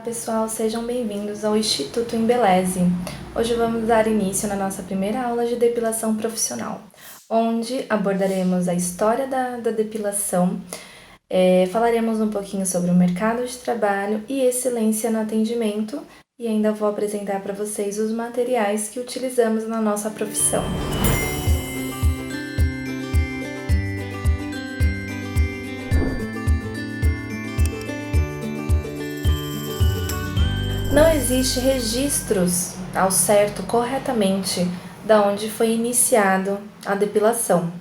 pessoal, sejam bem-vindos ao Instituto Embeleze. Hoje vamos dar início na nossa primeira aula de depilação profissional, onde abordaremos a história da depilação, falaremos um pouquinho sobre o mercado de trabalho e excelência no atendimento e ainda vou apresentar para vocês os materiais que utilizamos na nossa profissão. Não existe registros ao certo, corretamente, da onde foi iniciado a depilação.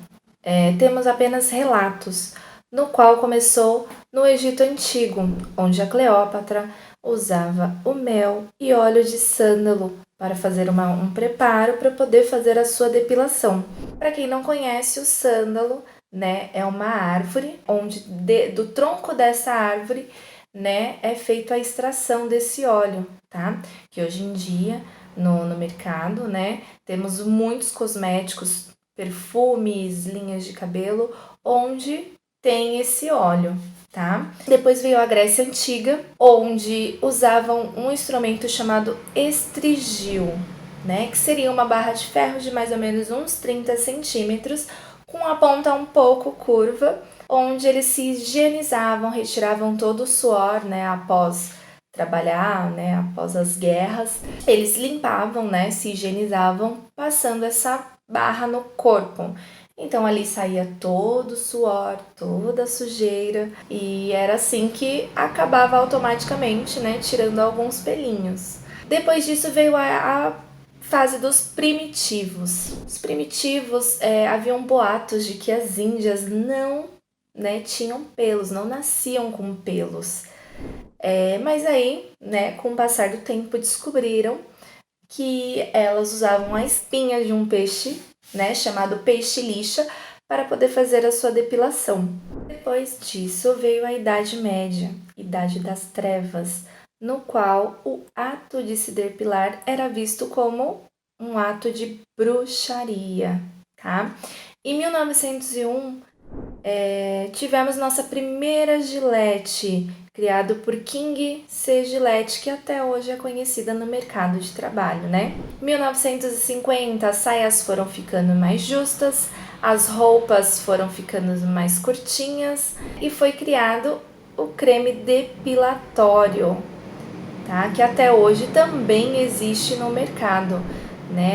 Temos apenas relatos, no qual começou no Egito Antigo, onde a Cleópatra usava o mel e óleo de sândalo para fazer um preparo para poder fazer a sua depilação. Para quem não conhece, o sândalo, é uma árvore, onde do tronco dessa árvore é feito a extração desse óleo, tá? Que hoje em dia, no mercado, temos muitos cosméticos, perfumes, linhas de cabelo, onde tem esse óleo, tá? Depois veio a Grécia Antiga, onde usavam um instrumento chamado estrigil, que seria uma barra de ferro de mais ou menos uns 30 centímetros, com a ponta um pouco curva, onde eles se higienizavam, retiravam todo o suor, após trabalhar, após as guerras. Eles limpavam, se higienizavam, passando essa barra no corpo. Então, ali saía todo o suor, toda a sujeira, e era assim que acabava automaticamente, tirando alguns pelinhos. Depois disso veio a fase dos primitivos. Os primitivos, haviam boatos de que as índias não tinham pelos, não nasciam com pelos. Mas aí, com o passar do tempo, descobriram que elas usavam a espinha de um peixe, chamado peixe-lixa, para poder fazer a sua depilação. Depois disso, veio a Idade Média, Idade das Trevas, no qual o ato de se depilar era visto como um ato de bruxaria, tá? Em 1901, tivemos nossa primeira Gillette, criado por King C. Gillette, que até hoje é conhecida no mercado de trabalho, Em 1950, as saias foram ficando mais justas, as roupas foram ficando mais curtinhas e foi criado o creme depilatório, tá? Que até hoje também existe no mercado,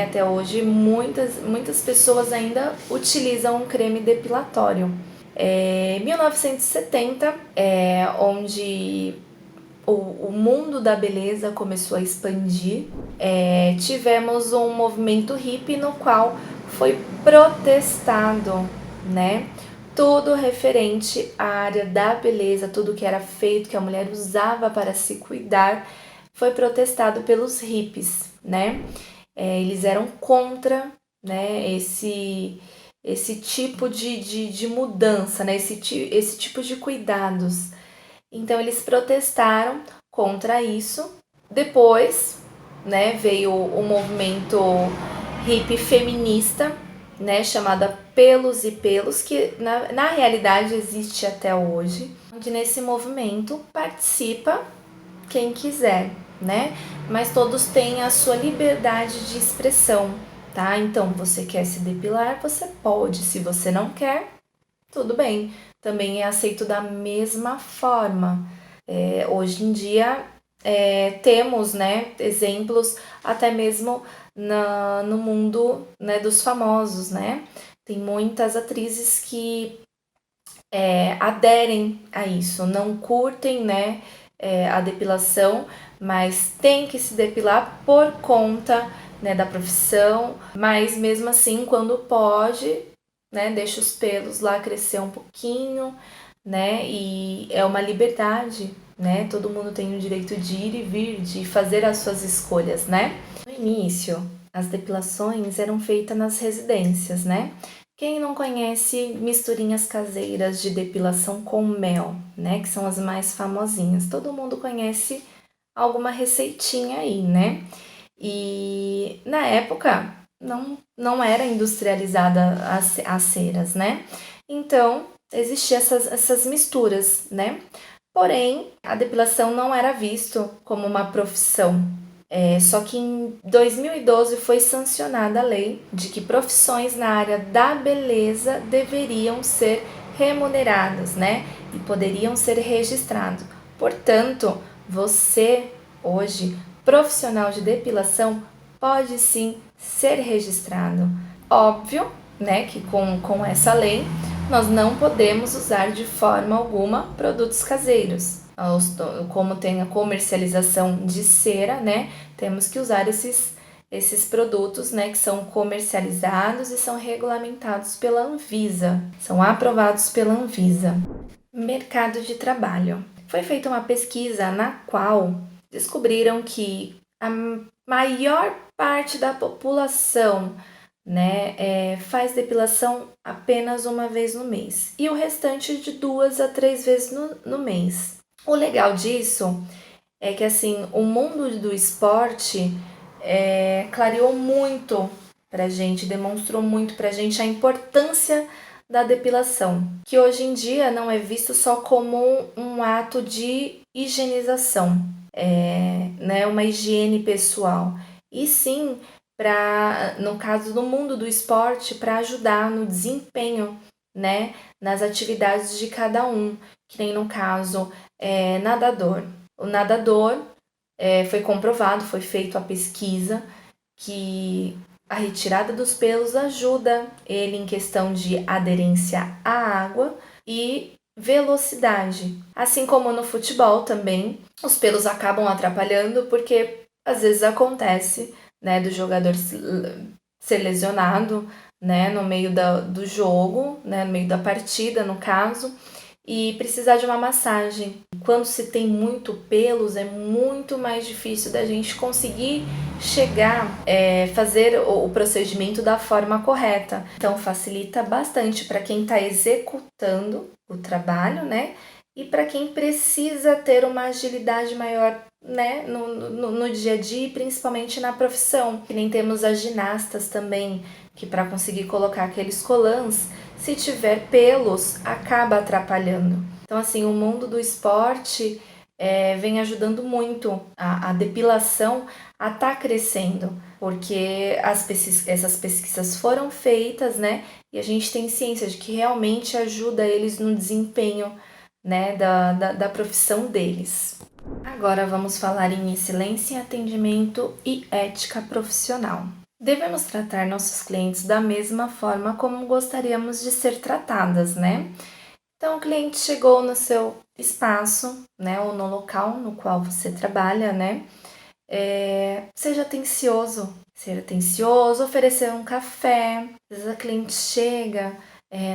Até hoje muitas pessoas ainda utilizam um creme depilatório. 1970, onde o mundo da beleza começou a expandir, tivemos um movimento hippie no qual foi protestado, tudo referente à área da beleza, tudo que era feito, que a mulher usava para se cuidar, foi protestado pelos hippies, Eles eram contra, esse tipo de mudança, esse tipo de cuidados. Então, eles protestaram contra isso. Depois, veio o movimento hippie feminista, chamada Pelos e Pelos, que na realidade existe até hoje, onde nesse movimento participa quem quiser, Mas todos têm a sua liberdade de expressão, tá? Então, você quer se depilar, você pode. Se você não quer, tudo bem. Também é aceito da mesma forma. Hoje em dia, temos, exemplos até mesmo no mundo, dos famosos, Tem muitas atrizes que aderem a isso, não curtem, a depilação, mas tem que se depilar por conta, da profissão, mas mesmo assim, quando pode, deixa os pelos lá crescer um pouquinho, e é uma liberdade, todo mundo tem o direito de ir e vir, de fazer as suas escolhas, No início, as depilações eram feitas nas residências, Quem não conhece misturinhas caseiras de depilação com mel, que são as mais famosinhas? Todo mundo conhece alguma receitinha aí, E na época não era industrializada as ceras, Então, existiam essas misturas, Porém, a depilação não era visto como uma profissão. Só que em 2012 foi sancionada a lei de que profissões na área da beleza deveriam ser remuneradas, né? E poderiam ser registrados. Portanto, você, hoje, profissional de depilação, pode sim ser registrado. Óbvio, né, que com essa lei nós não podemos usar de forma alguma produtos caseiros. Como tem a comercialização de cera, né, temos que usar esses produtos, né, que são comercializados e são regulamentados pela Anvisa, são aprovados pela Anvisa. Mercado de trabalho. Foi feita uma pesquisa na qual descobriram que a maior parte da população, né, faz depilação apenas uma vez no mês e o restante de 2 a 3 vezes no mês. O legal disso é que assim o mundo do esporte clareou muito pra gente, demonstrou muito pra gente a importância da depilação, que hoje em dia não é visto só como um ato de higienização, né, uma higiene pessoal, e sim no caso do mundo do esporte, para ajudar no desempenho, né, nas atividades de cada um, que nem no caso nadador. O nadador foi comprovado, foi feita a pesquisa que a retirada dos pelos ajuda ele em questão de aderência à água e velocidade. Assim como no futebol também, os pelos acabam atrapalhando porque às vezes acontece, né, do jogador ser lesionado, né, no meio do jogo, né, no meio da partida, no caso, e precisar de uma massagem. Quando se tem muito pelos, é muito mais difícil da gente conseguir chegar, fazer o procedimento da forma correta. Então facilita bastante para quem está executando o trabalho, né? E para quem precisa ter uma agilidade maior, né, no dia a dia e principalmente na profissão. Que nem temos as ginastas também, que para conseguir colocar aqueles colãs, se tiver pelos, acaba atrapalhando. Então, assim, o mundo do esporte vem ajudando muito a depilação a estar crescendo, porque essas pesquisas foram feitas, né? E a gente tem ciência de que realmente ajuda eles no desempenho, né, da profissão deles. Agora vamos falar em excelência em atendimento e ética profissional. Devemos tratar nossos clientes da mesma forma como gostaríamos de ser tratadas, né? Então, o cliente chegou no seu espaço, né, ou no local no qual você trabalha, né? Seja atencioso, oferecer um café. Às vezes a cliente chega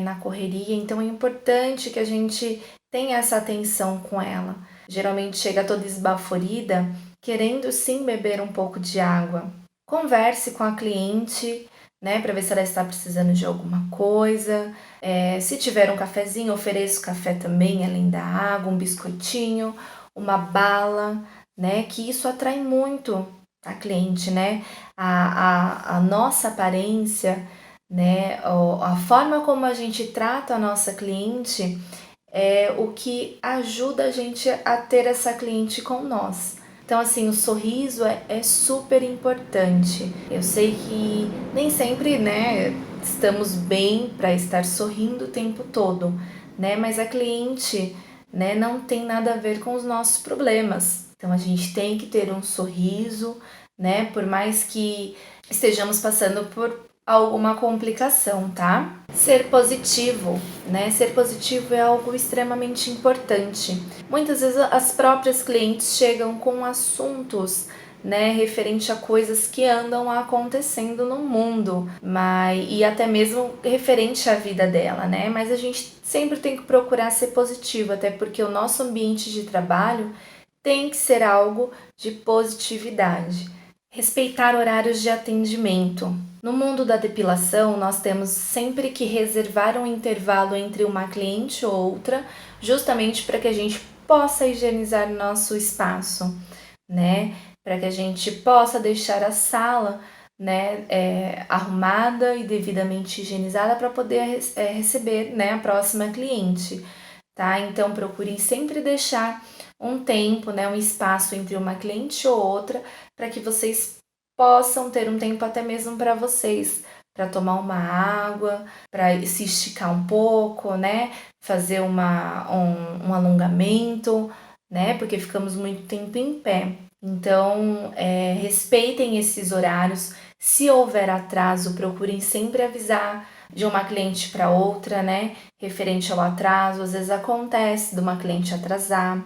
na correria, então é importante que a gente tenha essa atenção com ela. Geralmente chega toda esbaforida, querendo sim beber um pouco de água. Converse com a cliente, né, para ver se ela está precisando de alguma coisa. Se tiver um cafezinho, ofereça o café também, além da água, um biscoitinho, uma bala, né, que isso atrai muito a cliente, né, a nossa aparência, né, a forma como a gente trata a nossa cliente é o que ajuda a gente a ter essa cliente com nós. Então, assim, o sorriso é super importante. Eu sei que nem sempre, né, estamos bem para estar sorrindo o tempo todo, né, mas a cliente, né, não tem nada a ver com os nossos problemas. Então, a gente tem que ter um sorriso, né, por mais que estejamos passando por alguma complicação, tá? Ser positivo, né? Ser positivo é algo extremamente importante. Muitas vezes as próprias clientes chegam com assuntos, né, referente a coisas que andam acontecendo no mundo, e até mesmo referente à vida dela, né? Mas a gente sempre tem que procurar ser positivo, até porque o nosso ambiente de trabalho tem que ser algo de positividade. Respeitar horários de atendimento. No mundo da depilação, nós temos sempre que reservar um intervalo entre uma cliente ou outra, justamente para que a gente possa higienizar nosso espaço, né? Para que a gente possa deixar a sala, né, arrumada e devidamente higienizada para poder receber, né, a próxima cliente. tá? Então procurem sempre deixar um tempo, né, um espaço entre uma cliente ou outra, para que vocês possam ter um tempo até mesmo para vocês, para tomar uma água, para se esticar um pouco, né? Fazer um alongamento, né? Porque ficamos muito tempo em pé. Então, respeitem esses horários. Se houver atraso, procurem sempre avisar de uma cliente para outra, né? Referente ao atraso, às vezes acontece de uma cliente atrasar,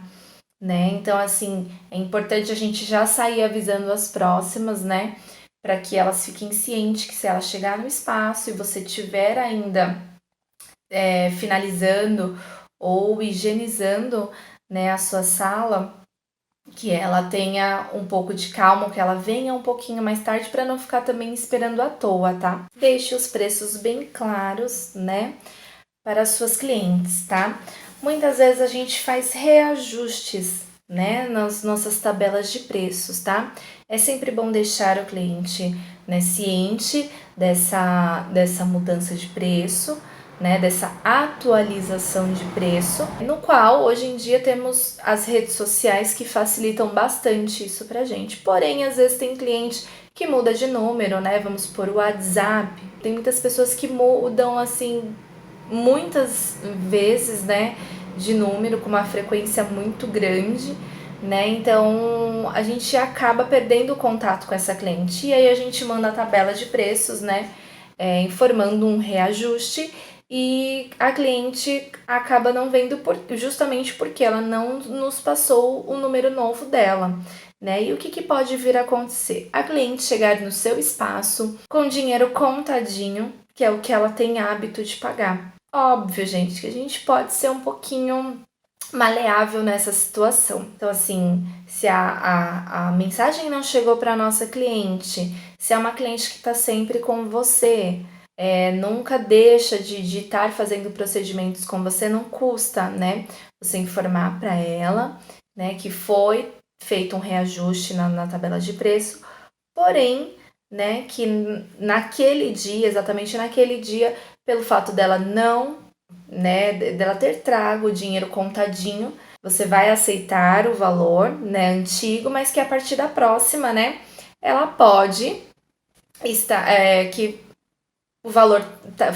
né? Então, assim, é importante a gente já sair avisando as próximas, né? Para que elas fiquem cientes que se ela chegar no espaço e você tiver ainda finalizando ou higienizando, né, a sua sala, que ela tenha um pouco de calma, que ela venha um pouquinho mais tarde para não ficar também esperando à toa, tá? Deixe os preços bem claros, né, para as suas clientes, tá? Muitas vezes a gente faz reajustes, né, nas nossas tabelas de preços, tá? É sempre bom deixar o cliente, né, ciente dessa mudança de preço, né, dessa atualização de preço, no qual hoje em dia temos as redes sociais que facilitam bastante isso pra gente. Porém, às vezes tem cliente que muda de número, né? Vamos por WhatsApp. Tem muitas pessoas que mudam assim muitas vezes, né, de número com uma frequência muito grande, né? Então a gente acaba perdendo o contato com essa cliente e aí a gente manda a tabela de preços, né, informando um reajuste e a cliente acaba não vendo justamente porque ela não nos passou o número novo dela. Né? E o que pode vir a acontecer? A cliente chegar no seu espaço com dinheiro contadinho, que é o que ela tem hábito de pagar. Óbvio, gente, que a gente pode ser um pouquinho maleável nessa situação. Então, assim, se a mensagem não chegou para a nossa cliente, se é uma cliente que está sempre com você, nunca deixa de estar fazendo procedimentos com você, não custa, né? Você informar para ela, né, que foi feito um reajuste na tabela de preço, porém, né, que naquele dia, exatamente naquele dia, pelo fato dela não, né, dela ter trago o dinheiro contadinho, você vai aceitar o valor, né, antigo, mas que a partir da próxima, né, ela pode estar, que o valor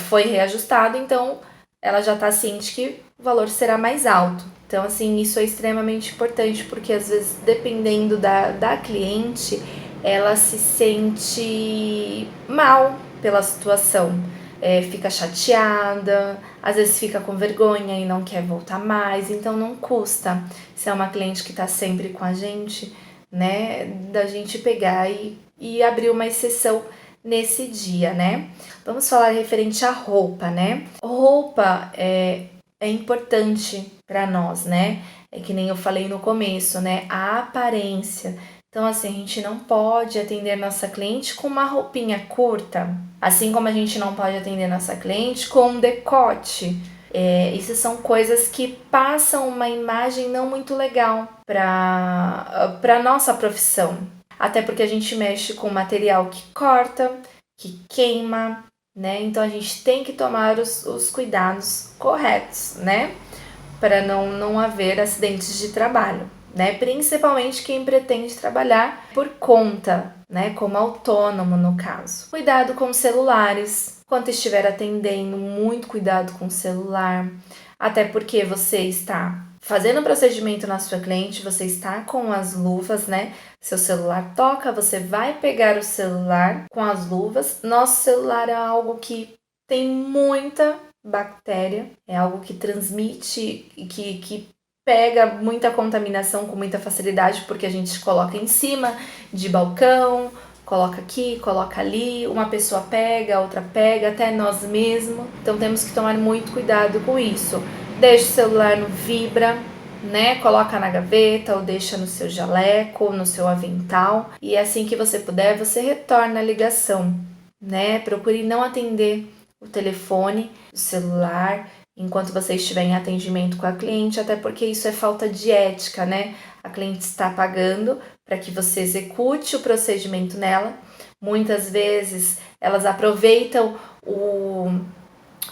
foi reajustado, então ela já está ciente que o valor será mais alto. Então, assim, isso é extremamente importante, porque às vezes, dependendo da cliente, ela se sente mal pela situação, fica chateada, às vezes fica com vergonha e não quer voltar mais, então não custa, se é uma cliente que está sempre com a gente, né, da gente pegar e abrir uma exceção nesse dia, né? Vamos falar referente à roupa, né? Roupa é importante para nós, né? É que nem eu falei no começo, né? A aparência. Então, assim, a gente não pode atender nossa cliente com uma roupinha curta, assim como a gente não pode atender nossa cliente com um decote. Isso são coisas que passam uma imagem não muito legal para nossa profissão. Até porque a gente mexe com material que corta, que queima, né? Então a gente tem que tomar os cuidados corretos, né? Para não haver acidentes de trabalho, né? Principalmente quem pretende trabalhar por conta, né? Como autônomo no caso. Cuidado com celulares. Quando estiver atendendo, muito cuidado com o celular. Até porque você está fazendo o procedimento na sua cliente, você está com as luvas, né? Seu celular toca, você vai pegar o celular com as luvas. Nosso celular é algo que tem muita bactéria, é algo que transmite, que pega muita contaminação com muita facilidade, porque a gente coloca em cima de balcão, coloca aqui, coloca ali, uma pessoa pega, outra pega, até nós mesmos. Então temos que tomar muito cuidado com isso. Deixa o celular no vibra, né? Coloca na gaveta ou deixa no seu jaleco, no seu avental. E assim que você puder, você retorna a ligação, né? Procure não atender o telefone, o celular, enquanto você estiver em atendimento com a cliente, até porque isso é falta de ética, né? A cliente está pagando para que você execute o procedimento nela. Muitas vezes elas aproveitam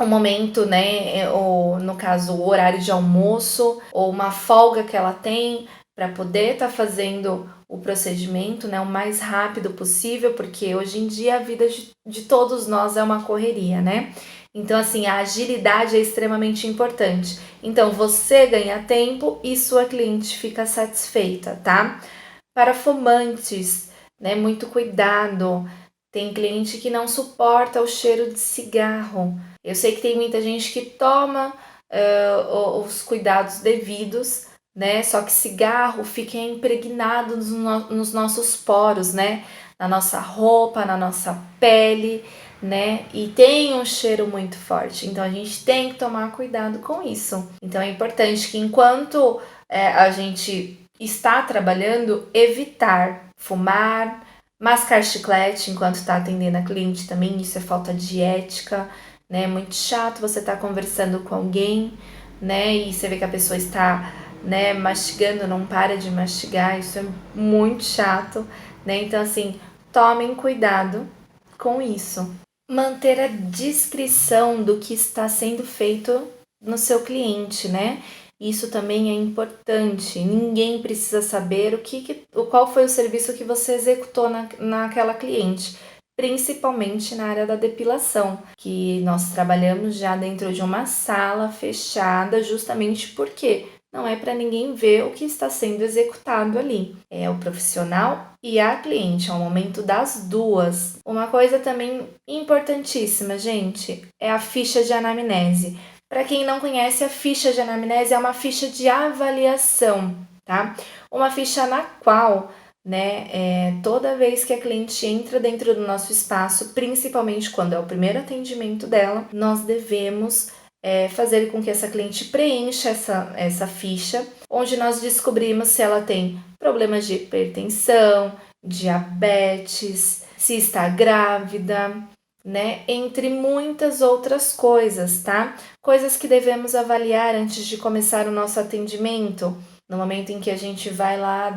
o momento, né, ou no caso o horário de almoço, ou uma folga que ela tem para poder estar fazendo o procedimento, né, o mais rápido possível, porque hoje em dia a vida de todos nós é uma correria, né? Então, assim, a agilidade é extremamente importante. Então, você ganha tempo e sua cliente fica satisfeita, tá? Para fumantes, né, muito cuidado. Tem cliente que não suporta o cheiro de cigarro. Eu sei que tem muita gente que toma os cuidados devidos, né? Só que cigarro fica impregnado nos nossos poros, né? Na nossa roupa, na nossa pele, né? E tem um cheiro muito forte. Então a gente tem que tomar cuidado com isso. Então é importante que enquanto a gente está trabalhando, evitar fumar, mascar chiclete enquanto está atendendo a cliente também, isso é falta de ética, né? É muito chato você estar conversando com alguém, né? E você vê que a pessoa está, né, mastigando, não para de mastigar, isso é muito chato, né? Então, assim, tomem cuidado com isso. Manter a discrição do que está sendo feito no seu cliente, né? Isso também é importante. Ninguém precisa saber qual foi o serviço que você executou naquela cliente, principalmente na área da depilação, que nós trabalhamos já dentro de uma sala fechada, justamente porque não é para ninguém ver o que está sendo executado ali. É o profissional e a cliente, é o momento das duas. Uma coisa também importantíssima, gente, é a ficha de anamnese. Para quem não conhece, a ficha de anamnese é uma ficha de avaliação, tá? Uma ficha na qual, né, toda vez que a cliente entra dentro do nosso espaço, principalmente quando é o primeiro atendimento dela, nós devemos fazer com que essa cliente preencha essa ficha, onde nós descobrimos se ela tem problemas de hipertensão, diabetes, se está grávida, né? Entre muitas outras coisas, tá? Coisas que devemos avaliar antes de começar o nosso atendimento, no momento em que a gente vai lá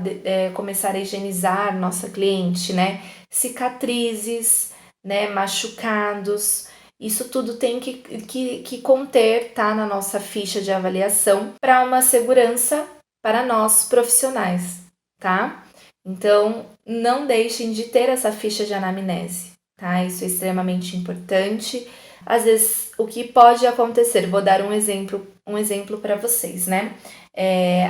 começar a higienizar nossa cliente, né? Cicatrizes, né? Machucados. Isso tudo tem que conter, tá, na nossa ficha de avaliação para uma segurança para nós profissionais, tá? Então, não deixem de ter essa ficha de anamnese, tá? Isso é extremamente importante. Às vezes, o que pode acontecer, vou dar um exemplo para vocês, né?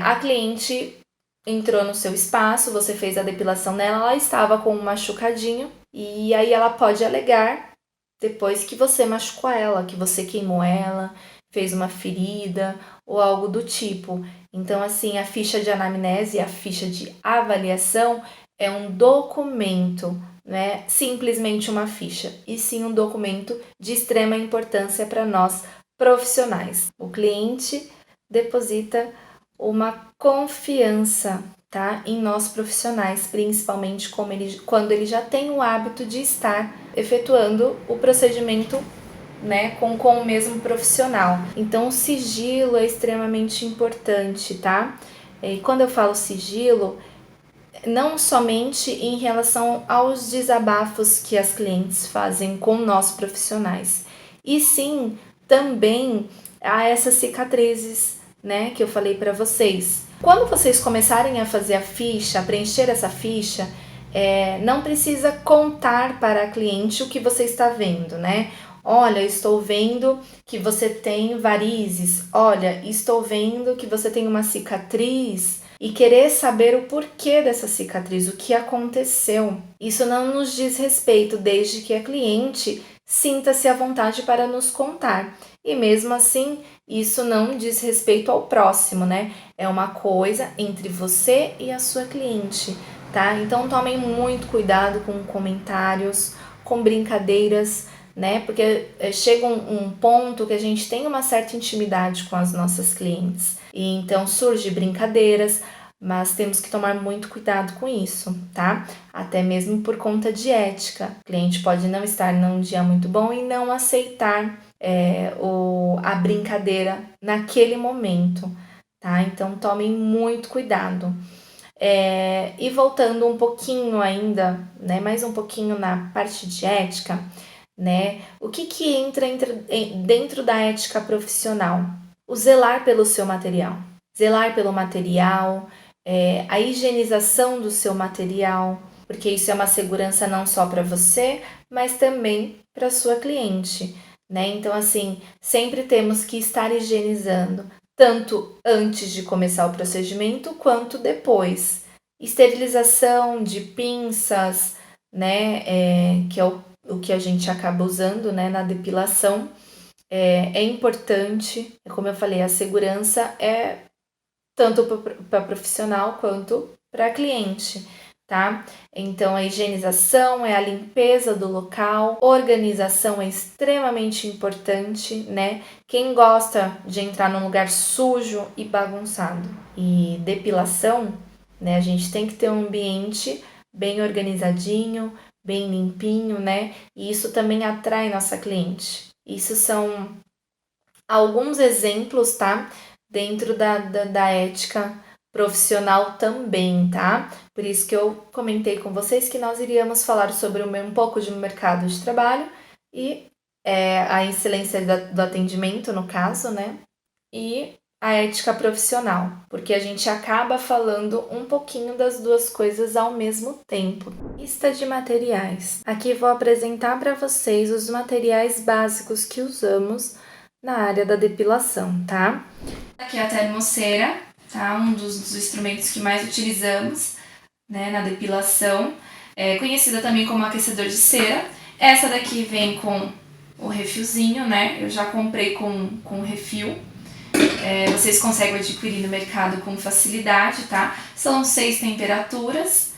A cliente entrou no seu espaço, você fez a depilação nela, ela estava com um machucadinho e aí ela pode alegar depois que você machucou ela, que você queimou ela, fez uma ferida ou algo do tipo. Então, assim, a ficha de anamnese, a ficha de avaliação é um documento, né? Simplesmente uma ficha, e sim um documento de extrema importância para nós profissionais. O cliente deposita uma confiança, tá, em nós profissionais, principalmente quando ele já tem o hábito de estar efetuando o procedimento, né, com o mesmo profissional. Então, o sigilo é extremamente importante, tá? E quando eu falo sigilo, não somente em relação aos desabafos que as clientes fazem com nós profissionais, e sim também a essas cicatrizes, né, que eu falei para vocês. Quando vocês começarem a fazer a ficha, a preencher essa ficha, não precisa contar para a cliente o que você está vendo, né? Olha, estou vendo que você tem varizes. Olha, estou vendo que você tem uma cicatriz. E querer saber o porquê dessa cicatriz, o que aconteceu. Isso não nos diz respeito, desde que a cliente sinta-se à vontade para nos contar. E mesmo assim, isso não diz respeito ao próximo, né? É uma coisa entre você e a sua cliente, tá? Então tomem muito cuidado com comentários, com brincadeiras, né? Porque chega um ponto que a gente tem uma certa intimidade com as nossas clientes. E então surge brincadeiras, mas temos que tomar muito cuidado com isso, tá? Até mesmo por conta de ética. O cliente pode não estar num dia muito bom e não aceitar a brincadeira naquele momento, tá? Então tomem muito cuidado. E voltando um pouquinho ainda, né, mais um pouquinho na parte de ética, né? O que entra dentro da ética profissional? O zelar pelo seu material. Zelar pelo material, a higienização do seu material, porque isso é uma segurança não só para você, mas também para sua cliente, né? Então, assim, sempre temos que estar higienizando, tanto antes de começar o procedimento quanto depois. Esterilização de pinças, né? Que é o que a gente acaba usando, né, na depilação. É importante, como eu falei, a segurança é tanto para profissional quanto para cliente, tá? Então, a higienização é a limpeza do local, organização é extremamente importante, né? Quem gosta de entrar num lugar sujo e bagunçado? E depilação, né? A gente tem que ter um ambiente bem organizadinho, bem limpinho, né? E isso também atrai nossa cliente. Isso são alguns exemplos, tá? Dentro da ética profissional também, tá? Por isso que eu comentei com vocês que nós iríamos falar sobre um pouco de mercado de trabalho e a excelência do atendimento, no caso, né? E a ética profissional, porque a gente acaba falando um pouquinho das duas coisas ao mesmo tempo. Lista de materiais. Aqui vou apresentar para vocês os materiais básicos que usamos na área da depilação, tá? Aqui é a termocera, tá? Um dos instrumentos que mais utilizamos, né, na depilação, conhecida também como aquecedor de cera. Essa daqui vem com o refilzinho, né? Eu já comprei com refil. Vocês conseguem adquirir no mercado com facilidade, tá? São 6 temperaturas.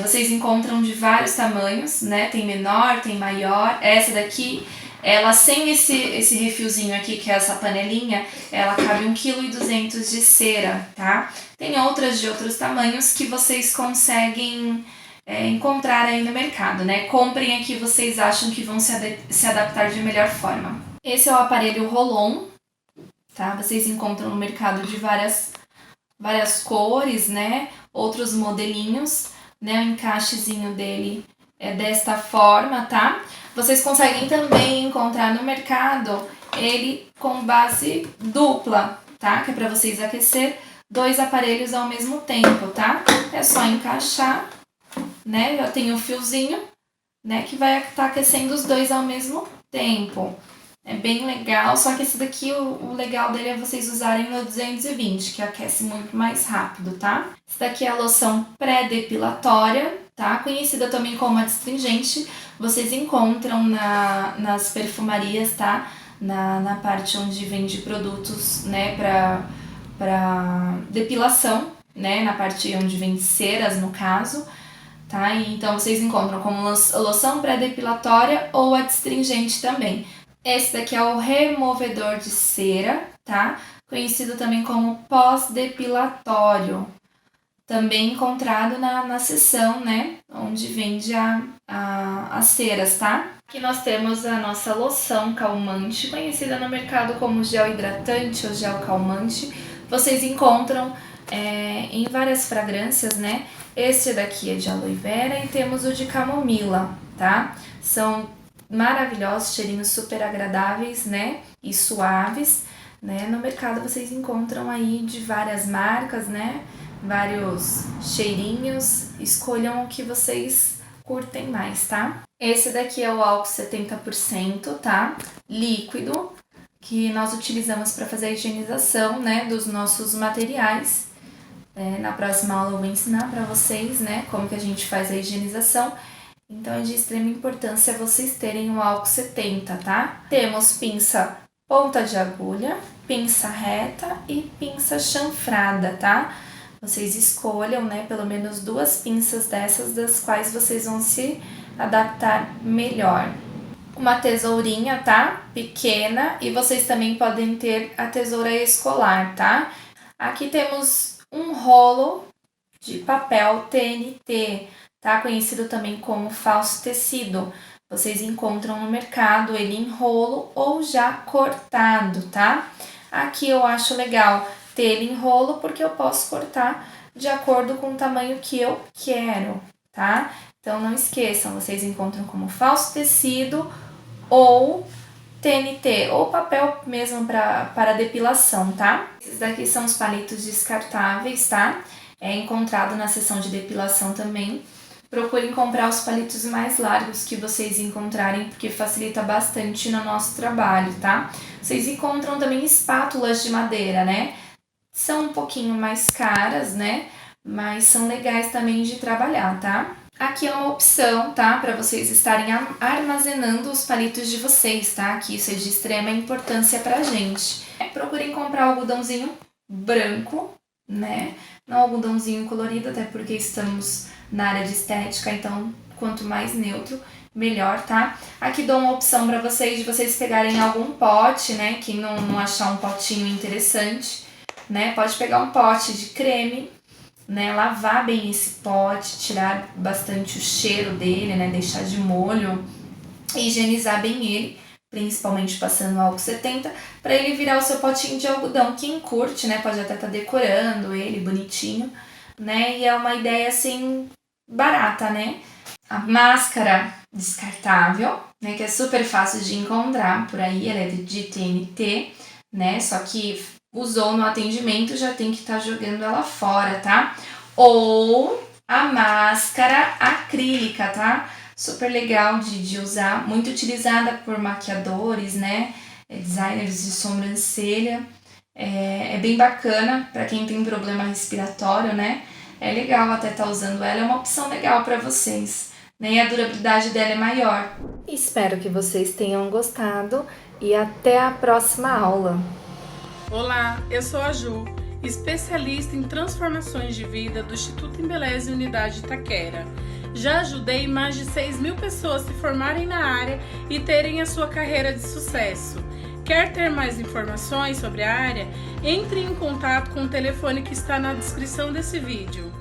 Vocês encontram de vários tamanhos, né? Tem menor, tem maior. Essa daqui, ela sem esse refilzinho aqui, que é essa panelinha, ela cabe 1,2 kg de cera, tá? Tem outras de outros tamanhos que vocês conseguem encontrar aí no mercado, né? Comprem a que vocês acham que vão se adaptar de melhor forma. Esse é o aparelho Rolon, tá? Vocês encontram no mercado de várias cores, né? Outros modelinhos, né? O encaixezinho dele é desta forma, tá? Vocês conseguem também encontrar no mercado ele com base dupla, tá? Que é para vocês aquecer 2 aparelhos ao mesmo tempo, tá? É só encaixar, né? Já tem o fiozinho, né? Que vai estar aquecendo os 2 ao mesmo tempo. É bem legal, só que esse daqui, o legal dele é vocês usarem no 220, que aquece muito mais rápido, tá? Esse daqui é a loção pré-depilatória, tá? Conhecida também como adstringente. Vocês encontram nas perfumarias, tá? Na parte onde vende produtos, né, para depilação, né? Na parte onde vende ceras, no caso. Tá? Então, vocês encontram como loção pré-depilatória ou adstringente também. Esse daqui é o removedor de cera, tá? Conhecido também como pós-depilatório. Também encontrado na seção, né? Onde vende as ceras, tá? Aqui nós temos a nossa loção calmante, conhecida no mercado como gel hidratante ou gel calmante. Vocês encontram em várias fragrâncias, né? Esse daqui é de aloe vera e temos o de camomila, tá? São maravilhosos, cheirinhos super agradáveis, né? E suaves, né? No mercado vocês encontram aí de várias marcas, né? Vários cheirinhos, escolham o que vocês curtem mais, tá? Esse daqui é o álcool 70%, tá? Líquido, que nós utilizamos para fazer a higienização, né, dos nossos materiais. Na próxima aula eu vou ensinar para vocês, né, como que a gente faz a higienização. Então é de extrema importância vocês terem o álcool 70, tá? Temos pinça ponta de agulha, pinça reta e pinça chanfrada, tá? Vocês escolham, né, pelo menos 2 pinças dessas, das quais vocês vão se adaptar melhor. Uma tesourinha, tá? Pequena, e vocês também podem ter a tesoura escolar, tá? Aqui temos um rolo de papel TNT, tá? Conhecido também como falso tecido. Vocês encontram no mercado ele em rolo ou já cortado, tá? Aqui eu acho legal ter ele em rolo porque eu posso cortar de acordo com o tamanho que eu quero, tá? Então não esqueçam, vocês encontram como falso tecido ou TNT, ou papel mesmo para depilação, tá? Esses daqui são os palitos descartáveis, tá? É encontrado na seção de depilação também. Procurem comprar os palitos mais largos que vocês encontrarem, porque facilita bastante no nosso trabalho, tá? Vocês encontram também espátulas de madeira, né? São um pouquinho mais caras, né? Mas são legais também de trabalhar, tá? Aqui é uma opção, tá? Para vocês estarem armazenando os palitos de vocês, tá? Que isso é de extrema importância pra gente. Procurem comprar algodãozinho branco, né? Não algodãozinho colorido, até porque estamos na área de estética, então quanto mais neutro, melhor, tá? Aqui dou uma opção para vocês de vocês pegarem algum pote, né? Quem não achar um potinho interessante, né? Pode pegar um pote de creme, né? Lavar bem esse pote, tirar bastante o cheiro dele, né? Deixar de molho, higienizar bem ele, principalmente passando álcool 70, para ele virar o seu potinho de algodão. Quem curte, né? Pode até estar decorando ele bonitinho, né? E é uma ideia assim barata, né? A máscara descartável, né? Que é super fácil de encontrar por aí, ela é de TNT, né? Só que usou no atendimento, já tem que estar jogando ela fora, tá? Ou a máscara acrílica, tá? Super legal de usar, muito utilizada por maquiadores, né? Designers de sobrancelha. É bem bacana para quem tem problema respiratório, né? É legal até estar usando ela, é uma opção legal para vocês, né? E a durabilidade dela é maior. Espero que vocês tenham gostado e até a próxima aula. Olá, eu sou a Ju, especialista em transformações de vida do Instituto Embeleze Unidade Itaquera. Já ajudei mais de 6.000 pessoas se formarem na área e terem a sua carreira de sucesso. Quer ter mais informações sobre a área? Entre em contato com o telefone que está na descrição desse vídeo.